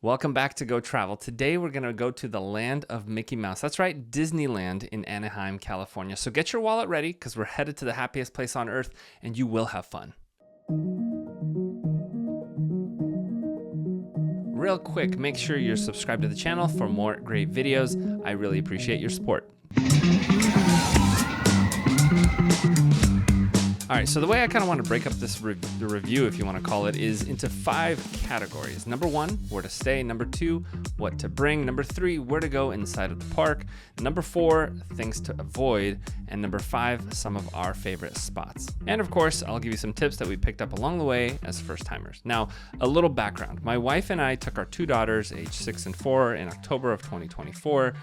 Welcome back to Go Travel. Today we're going to go to the land of Mickey Mouse. That's right, Disneyland in Anaheim, California. So get your wallet ready because we're headed to the happiest place on earth and you will have fun. Real quick, make sure you're subscribed to the channel for more great videos. I really appreciate your support. All right, so the way I kind of want to break up this the review, if you want to call it, is into 5 categories. Number 1, where to stay. Number 2, what to bring. Number 3, where to go inside of the park. Number 4, things to avoid. And number 5, some of our favorite spots. And of course, I'll give you some tips that we picked up along the way as first timers. Now, a little background. My wife and I took our 2 daughters, age 6 and 4, in October of 2024.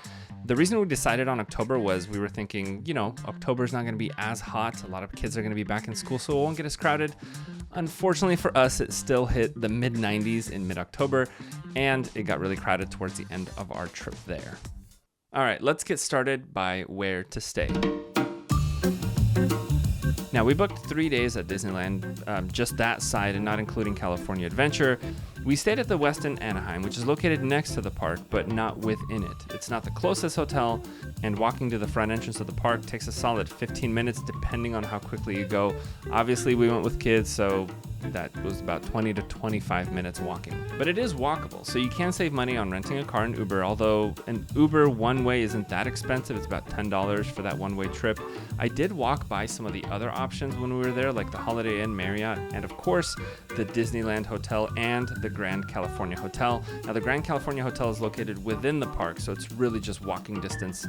The reason we decided on October was we were thinking, October's not going to be as hot. A lot of kids are going to be back in school, so it won't get as crowded. Unfortunately for us, it still hit the mid-90s in mid-October, and it got really crowded towards the end of our trip there. All right, let's get started by where to stay. Now, we booked 3 days at Disneyland, just that side and not including California Adventure. We stayed at the Westin Anaheim, which is located next to the park, but not within it. It's not the closest hotel, and walking to the front entrance of the park takes a solid 15 minutes, depending on how quickly you go. Obviously, we went with kids, so that was about 20 to 25 minutes walking. But it is walkable, so you can save money on renting a car and Uber, although an Uber one-way isn't that expensive. It's about $10 for that one-way trip. I did walk by some of the other options when we were there, like the Holiday Inn Marriott, and of course, the Disneyland Hotel and the Grand California Hotel. Now, the Grand California Hotel is located within the park, so it's really just walking distance,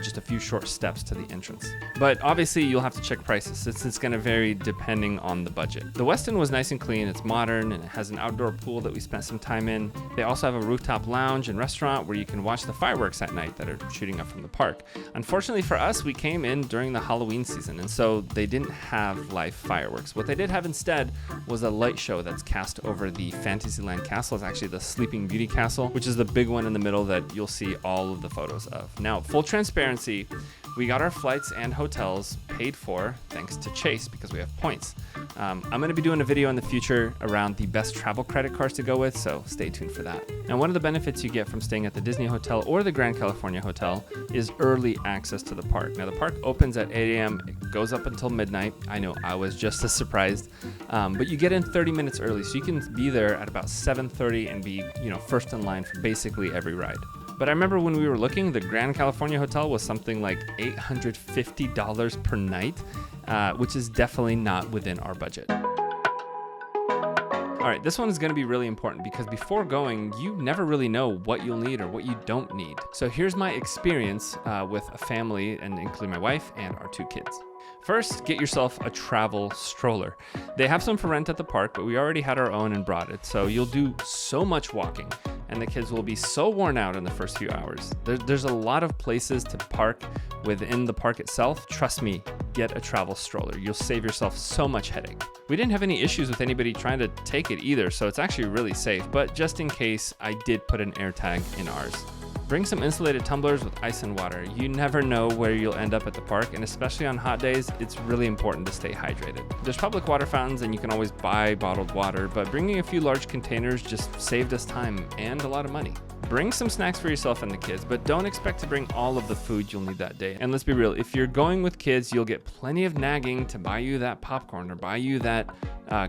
just a few short steps to the entrance. But obviously, you'll have to check prices. It's going to vary depending on the budget. The Westin was nice and clean. It's modern, and it has an outdoor pool that we spent some time in. They also have a rooftop lounge and restaurant where you can watch the fireworks at night that are shooting up from the park. Unfortunately for us, we came in during the Halloween season, and so they didn't have live fireworks. What they did have instead was a light show that's cast over the Fantasyland castle. It's actually the Sleeping Beauty castle, which is the big one in the middle that you'll see all of the photos of. Now, full transparency, we got our flights and hotels paid for thanks to Chase because we have points. I'm going to be doing a video in the future around the best travel credit cards to go with, so stay tuned for that. Now, one of the benefits you get from staying at the Disney Hotel or the Grand California Hotel is early access to the park. Now, the park opens at 8 a.m. It goes up until midnight. I know I was just as surprised, but you get in 30 minutes early, so you can be there at about 7:30 and be, first in line for basically every ride. But I remember when we were looking, the Grand California Hotel was something like $850 per night, which is definitely not within our budget. All right, this one is going to be really important because before going, you never really know what you'll need or what you don't need. So here's my experience with a family, and including my wife and our 2 kids. First, get yourself a travel stroller. They have some for rent at the park, but we already had our own and brought it. So you'll do so much walking, and the kids will be so worn out in the first few hours. There's a lot of places to park within the park itself. Trust me, get a travel stroller. You'll save yourself so much headache. We didn't have any issues with anybody trying to take it either, so it's actually really safe. But just in case, I did put an AirTag in ours. Bring some insulated tumblers with ice and water. You never know where you'll end up at the park, and especially on hot days, it's really important to stay hydrated. There's public water fountains and you can always buy bottled water, but bringing a few large containers just saved us time and a lot of money. Bring some snacks for yourself and the kids, but don't expect to bring all of the food you'll need that day. And let's be real, if you're going with kids, you'll get plenty of nagging to buy you that popcorn or buy you that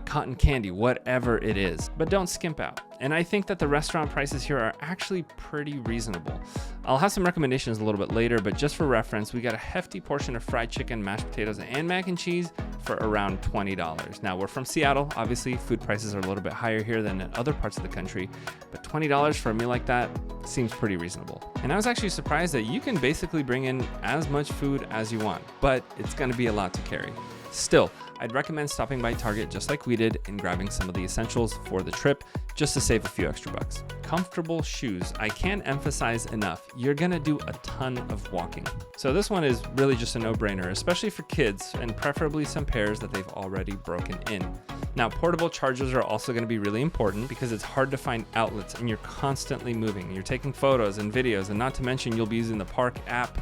cotton candy, whatever it is. But don't skimp out. And I think that the restaurant prices here are actually pretty reasonable. I'll have some recommendations a little bit later, but just for reference, we got a hefty portion of fried chicken, mashed potatoes, and mac and cheese for around $20. Now, we're from Seattle. Obviously, food prices are a little bit higher here than in other parts of the country, but $20 for a meal like that seems pretty reasonable. And I was actually surprised that you can basically bring in as much food as you want, but it's going to be a lot to carry. Still, I'd recommend stopping by Target just like we did and grabbing some of the essentials for the trip just to save a few extra bucks. Comfortable shoes. I can't emphasize enough. You're gonna do a ton of walking. So this one is really just a no-brainer, especially for kids and preferably some pairs that they've already broken in. Now, portable chargers are also gonna be really important because it's hard to find outlets and you're constantly moving. You're taking photos and videos, and not to mention you'll be using the park app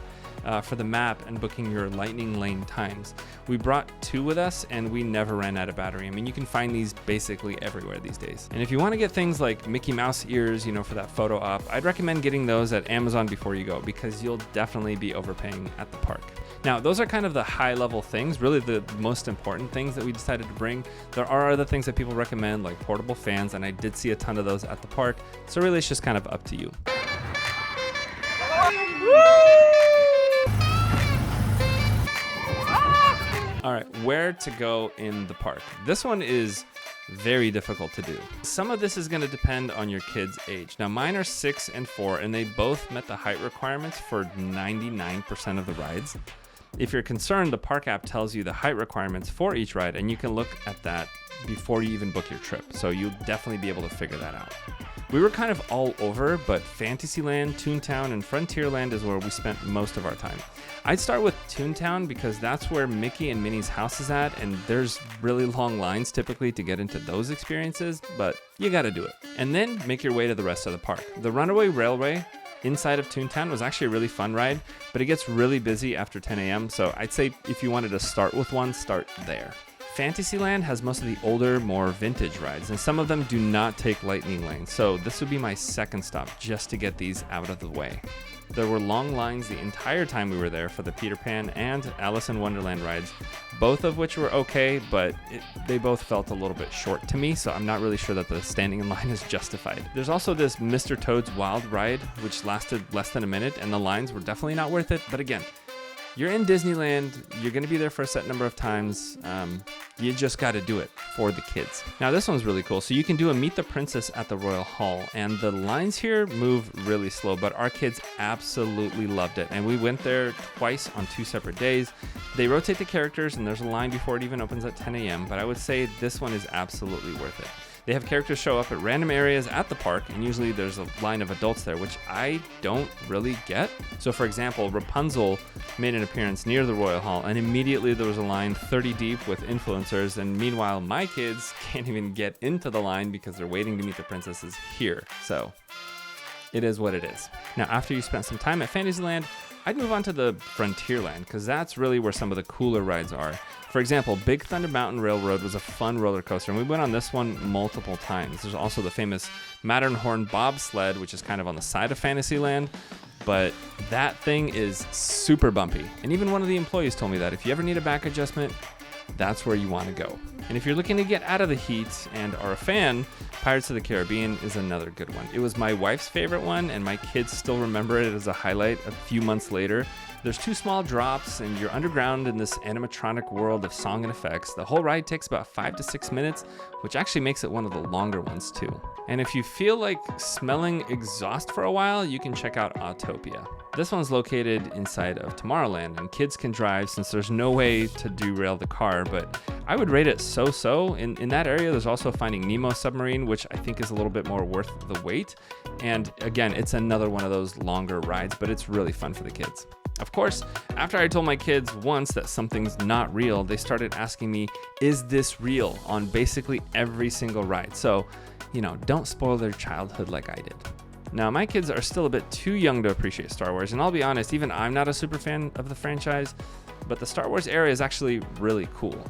for the map and booking your lightning lane times. We brought 2 with us and we never ran out of battery. I mean, you can find these basically everywhere these days. And if you want to get things like Mickey Mouse ears, for that photo op, I'd recommend getting those at Amazon before you go, because you'll definitely be overpaying at the park. Now, those are kind of the high level things, really the most important things that we decided to bring. There are other things that people recommend, like portable fans, and I did see a ton of those at the park. So really, it's just kind of up to you. All right, where to go in the park? This one is very difficult to do. Some of this is going to depend on your kids' age. Now, mine are 6 and 4, and they both met the height requirements for 99% of the rides. If you're concerned, the park app tells you the height requirements for each ride, and you can look at that before you even book your trip. So you'll definitely be able to figure that out. We were kind of all over, but Fantasyland, Toontown, and Frontierland is where we spent most of our time. I'd start with Toontown because that's where Mickey and Minnie's house is at, and there's really long lines typically to get into those experiences, but you gotta do it. And then make your way to the rest of the park. The Runaway Railway inside of Toontown was actually a really fun ride, but it gets really busy after 10 a.m., so I'd say if you wanted to start with one, start there. Fantasyland has most of the older, more vintage rides, and some of them do not take lightning lanes, so this would be my second stop just to get these out of the way. There were long lines the entire time we were there for the Peter Pan and Alice in Wonderland rides, both of which were okay, but they both felt a little bit short to me, so I'm not really sure that the standing in line is justified. There's also this Mr. Toad's Wild Ride, which lasted less than a minute, and the lines were definitely not worth it, but again, you're in Disneyland, you're going to be there for a set number of times, you just got to do it for the kids. Now this one's really cool. So you can do a Meet the Princess at the Royal Hall, and the lines here move really slow, but our kids absolutely loved it. And we went there twice on 2 separate days. They rotate the characters and there's a line before it even opens at 10 a.m., but I would say this one is absolutely worth it. They have characters show up at random areas at the park, and usually there's a line of adults there, which I don't really get. So for example, Rapunzel made an appearance near the Royal Hall, and immediately there was a line 30 deep with influencers, and meanwhile my kids can't even get into the line because they're waiting to meet the princesses here. So it is what it is. Now, after you spent some time at Fantasyland, I'd move on to the Frontierland, because that's really where some of the cooler rides are. For example, Big Thunder Mountain Railroad was a fun roller coaster, and we went on this one multiple times. There's also the famous Matterhorn bobsled, which is kind of on the side of Fantasyland, but that thing is super bumpy. And even one of the employees told me that if you ever need a back adjustment, that's where you want to go. And if you're looking to get out of the heat and are a fan, Pirates of the Caribbean is another good one. It was my wife's favorite one, and my kids still remember it as a highlight a few months later. There's 2 small drops, and you're underground in this animatronic world of song and effects. The whole ride takes about 5 to 6 minutes, which actually makes it one of the longer ones too. And if you feel like smelling exhaust for a while, you can check out Autopia. This one's located inside of Tomorrowland, and kids can drive since there's no way to derail the car, but I would rate it so-so. In that area, there's also Finding Nemo submarine, which I think is a little bit more worth the wait. And again, it's another one of those longer rides, but it's really fun for the kids. Of course, after I told my kids once that something's not real, they started asking me, is this real, on basically every single ride. So, don't spoil their childhood like I did. Now, my kids are still a bit too young to appreciate Star Wars, and I'll be honest, even I'm not a super fan of the franchise, but the Star Wars area is actually really cool.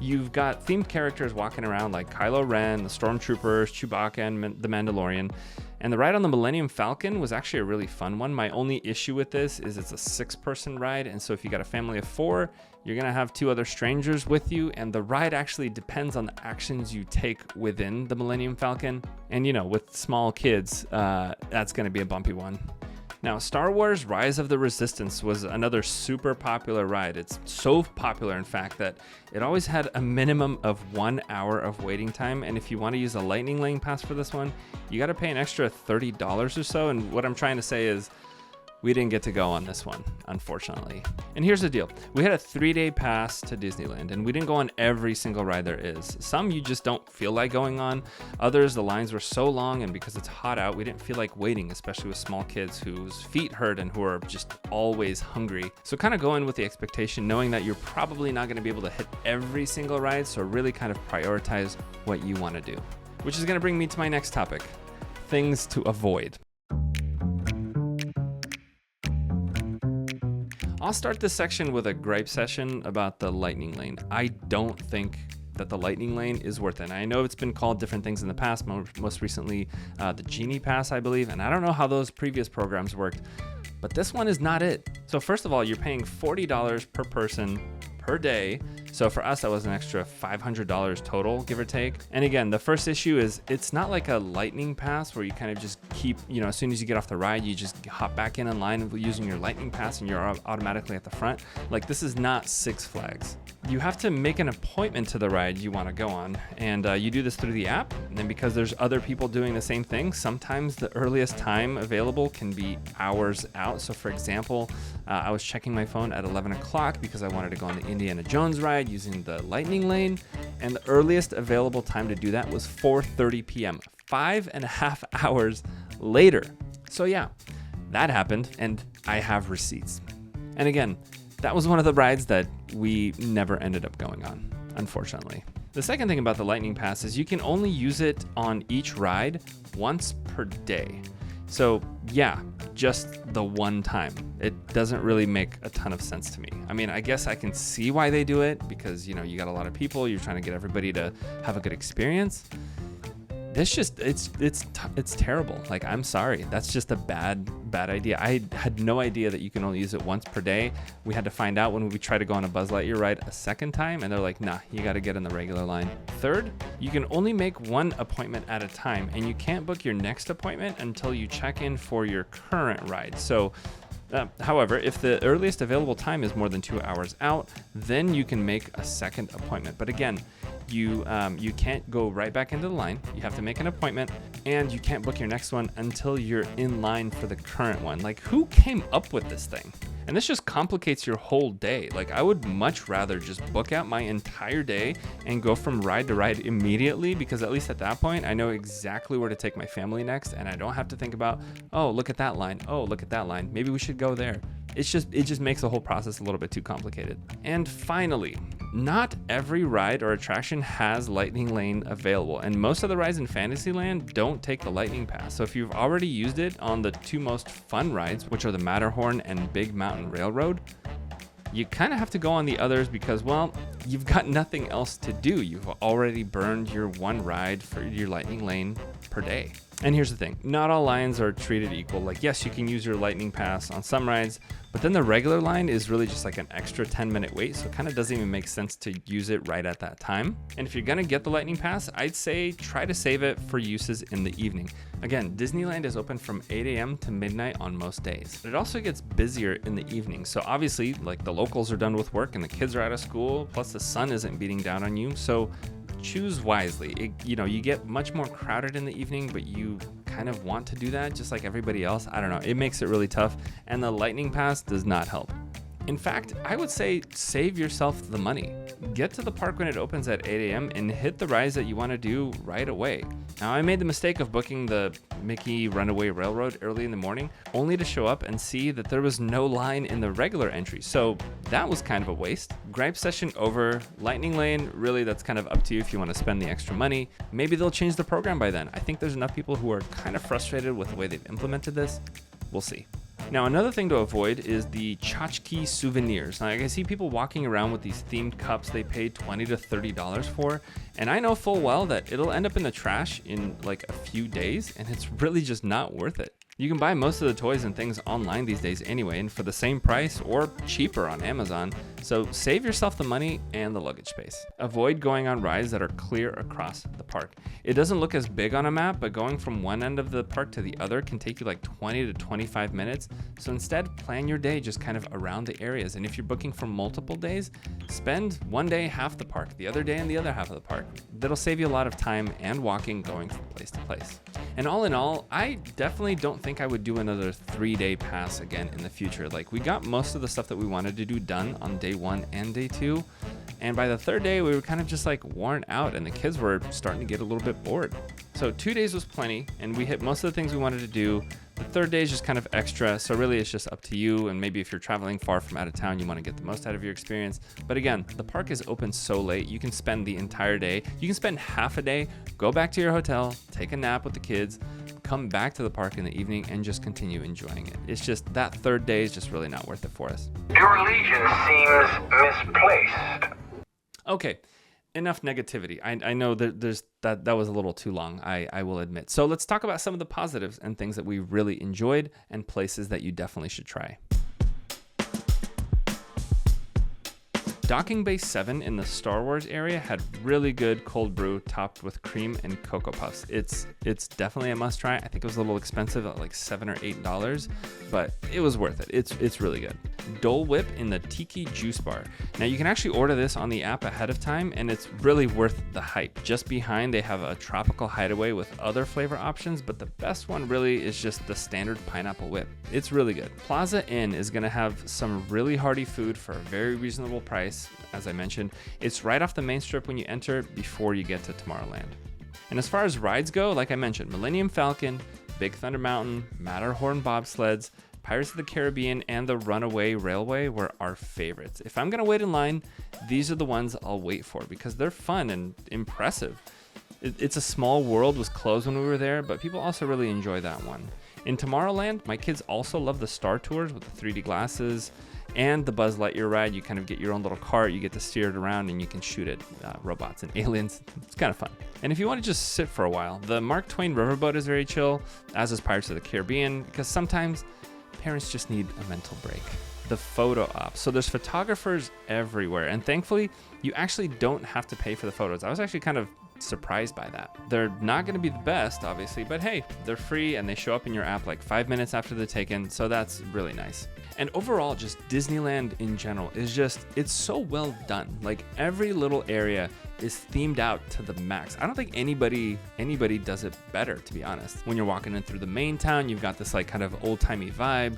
You've got themed characters walking around like Kylo Ren, the Stormtroopers, Chewbacca, and the Mandalorian. And the ride on the Millennium Falcon was actually a really fun one. My only issue with this is it's a 6-person ride, and so if you got a family of 4, you're gonna have 2 other strangers with you, and the ride actually depends on the actions you take within the Millennium Falcon. And with small kids, that's gonna be a bumpy one. Now, Star Wars Rise of the Resistance was another super popular ride. It's so popular, in fact, that it always had a minimum of 1 hour of waiting time. And if you want to use a lightning lane pass for this one, you got to pay an extra $30 or so. And what I'm trying to say is, we didn't get to go on this one, unfortunately. And here's the deal. We had a 3-day pass to Disneyland, and we didn't go on every single ride there is. Some you just don't feel like going on. Others, the lines were so long, and because it's hot out, we didn't feel like waiting, especially with small kids whose feet hurt and who are just always hungry. So kind of go in with the expectation, knowing that you're probably not gonna be able to hit every single ride, so really kind of prioritize what you wanna do. Which is gonna bring me to my next topic, things to avoid. I'll start this section with a gripe session about the lightning lane. I don't think that the lightning lane is worth it. And I know it's been called different things in the past, most recently the Genie Pass, I believe, and I don't know how those previous programs worked, but this one is not it. So first of all, you're paying $40 per person per day. So for us, that was an extra $500 total, give or take. And again, the first issue is it's not like a lightning pass where you kind of just keep, as soon as you get off the ride, you just hop back in line using your lightning pass and you're automatically at the front. Like, this is not Six Flags. You have to make an appointment to the ride you want to go on, and you do this through the app. And then because there's other people doing the same thing, sometimes the earliest time available can be hours out. So for example, I was checking my phone at 11 o'clock because I wanted to go on the Indiana Jones ride using the lightning lane, and the earliest available time to do that was 4:30 p.m. 5.5 hours later. So yeah, that happened, and I have receipts. And again, that was one of the rides that we never ended up going on, unfortunately. The second thing about the Lightning Pass is you can only use it on each ride once per day. So yeah, just the one time. It doesn't really make a ton of sense to me. I mean, I guess I can see why they do it because, you got a lot of people, you're trying to get everybody to have a good experience. This just, it's terrible. Like, I'm sorry. That's just a bad idea. I had no idea that you can only use it once per day. We had to find out when we tried to go on a Buzz Lightyear ride a second time, and they're like, nah, you got to get in the regular line. Third, you can only make one appointment at a time, and you can't book your next appointment until you check in for your current ride. So, however, if the earliest available time is more than 2 hours out, then you can make a second appointment. But again, you can't go right back into the line. You have to make an appointment, and you can't book your next one until you're in line for the current one. Like, who came up with this thing? And this just complicates your whole day. Like, I would much rather just book out my entire day and go from ride to ride immediately, because at least at that point, I know exactly where to take my family next, and I don't have to think about, oh, look at that line. Oh, look at that line. Maybe we should go there. It just makes the whole process a little bit too complicated. And finally, not every ride or attraction has Lightning Lane available, and most of the rides in Fantasyland don't take the Lightning Pass. So if you've already used it on the two most fun rides, which are the Matterhorn and Big Mountain Railroad, you kind of have to go on the others because, well, you've got nothing else to do. You've already burned your one ride for your Lightning Lane per day. And here's the thing, not all lines are treated equal. Like, yes, you can use your Lightning Pass on some rides, but then the regular line is really just like an extra 10-minute wait, so it kind of doesn't even make sense to use it right at that time. And if you're gonna get the Lightning Pass, I'd say try to save it for uses in the evening. Again, Disneyland is open from 8 a.m. to midnight on most days. But it also gets busier in the evening. So obviously, like, the locals are done with work and the kids are out of school, plus the sun isn't beating down on you. So choose wisely. You get much more crowded in the evening, but you kind of want to do that just like everybody else. I don't know. It makes it really tough, and the Lightning Pass does not help. In fact, I would say save yourself the money. Get to the park when it opens at 8 a.m. and hit the rides that you want to do right away. Now, I made the mistake of booking the Mickey Runaway Railroad early in the morning, only to show up and see that there was no line in the regular entry. So that was kind of a waste. Gripe session over. Lightning Lane, really, that's kind of up to you if you want to spend the extra money. Maybe they'll change the program by then. I think there's enough people who are kind of frustrated with the way they've implemented this. We'll see. Now, another thing to avoid is the tchotchke souvenirs. Now, I see people walking around with these themed cups they paid $20 to $30 for, and I know full well that it'll end up in the trash in like a few days, and it's really just not worth it. You can buy most of the toys and things online these days anyway, and for the same price or cheaper on Amazon, so save yourself the money and the luggage space. Avoid going on rides that are clear across the park. It doesn't look as big on a map, but going from one end of the park to the other can take you like 20 to 25 minutes, so instead plan your day just kind of around the areas. And if you're booking for multiple days, spend one day half the park, the other day in the other half of the park. That'll save you a lot of time and walking going from place to place. And all in all, I definitely don't think I would do another 3-day pass again in the future. Like, we got most of the stuff that we wanted to do done on day 1 and day 2. And by the 3rd day, we were kind of just like worn out, and the kids were starting to get a little bit bored. So 2 days was plenty, and we hit most of the things we wanted to do. The 3rd day is just kind of extra, so really it's just up to you, and maybe if you're traveling far from out of town, you want to get the most out of your experience. But again, the park is open so late, you can spend the entire day. You can spend half a day, go back to your hotel, take a nap with the kids, come come back to the park in the evening and just continue enjoying it. It's just that third day is just really not worth it for us. Your allegiance seems misplaced. Okay, enough negativity. I know that was a little too long, I will admit. So let's talk about some of the positives and things that we really enjoyed and places that you definitely should try. Docking Bay 7 in the Star Wars area had really good cold brew topped with cream and Cocoa Puffs. It's definitely a must try. I think it was a little expensive at like $7 or $8, but it was worth it. It's really good. Dole Whip in the Tiki Juice Bar. Now you can actually order this on the app ahead of time, and it's really worth the hype. Just behind they have a tropical hideaway with other flavor options, but the best one really is just the standard pineapple whip. It's really good. Plaza Inn is going to have some really hearty food for a very reasonable price. As I mentioned, it's right off the main strip when you enter before you get to Tomorrowland. And as far as rides go, like I mentioned, Millennium Falcon, Big Thunder Mountain, Matterhorn bobsleds, Pirates of the Caribbean, and the Runaway Railway were our favorites. If I'm gonna wait in line, these are the ones I'll wait for because they're fun and impressive. It's a Small World was closed when we were there, but people also really enjoy that one. In Tomorrowland, my kids also love the Star Tours with the 3D glasses and the Buzz Lightyear ride. You kind of get your own little cart, you get to steer it around, and you can shoot at robots and aliens. It's kind of fun. And if you want to just sit for a while, the Mark Twain Riverboat is very chill, as is Pirates of the Caribbean, because sometimes parents just need a mental break. The photo op. So there's photographers everywhere, and thankfully, you actually don't have to pay for the photos. I was actually kind of surprised by that. They're not going to be the best, obviously, but hey, they're free and they show up in your app like 5 minutes after they're taken, so that's really nice. And overall, just Disneyland in general is just, it's so well done. Like every little area is themed out to the max. I don't think anybody does it better, to be honest. When you're walking in through the main town, you've got this like kind of old-timey vibe.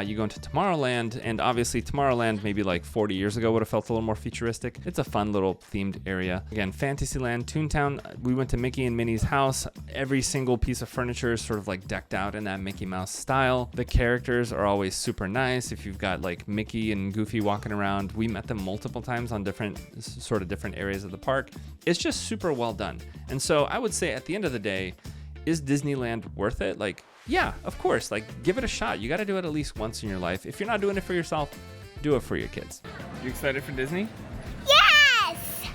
You go into Tomorrowland, and obviously Tomorrowland maybe like 40 years ago would have felt a little more futuristic. It's a fun little themed area. Again, Fantasyland, Toontown, we went to Mickey and Minnie's house. Every single piece of furniture is sort of like decked out in that Mickey Mouse style. The characters are always super nice. If you've got like Mickey and Goofy walking around, we met them multiple times on different areas of the park. It's just super well done. And so I would say at the end of the day, is Disneyland worth it? Like, yeah, of course, like give it a shot. You got to do it at least once in your life. If you're not doing it for yourself, do it for your kids. You excited for Disney? Yes!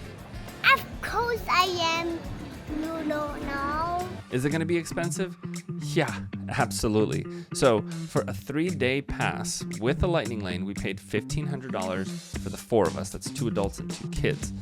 Of course I am. You don't know. Is it going to be expensive? Yeah, absolutely. So for a 3-day pass with the Lightning Lane, we paid $1,500 for the 4 of us. That's 2 adults and 2 kids.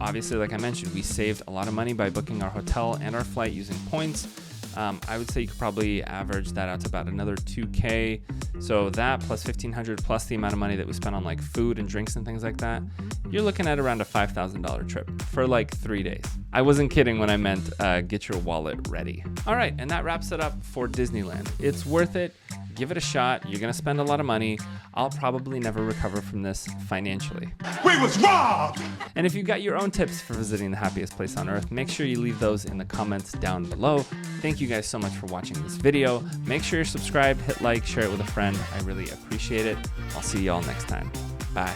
Obviously, like I mentioned, we saved a lot of money by booking our hotel and our flight using points. I would say you could probably average that out to about another $2,000. So that plus $1,500 plus the amount of money that we spent on like food and drinks and things like that, you're looking at around a $5,000 trip for like 3 days. I wasn't kidding when I meant get your wallet ready. All right, and that wraps it up for Disneyland. It's worth it. Give it a shot. You're going to spend a lot of money. I'll probably never recover from this financially. We was robbed! And if you've got your own tips for visiting the happiest place on earth, make sure you leave those in the comments down below. Thank you guys so much for watching this video. Make sure you're subscribed, hit like, share it with a friend. I really appreciate it. I'll see you all next time. Bye.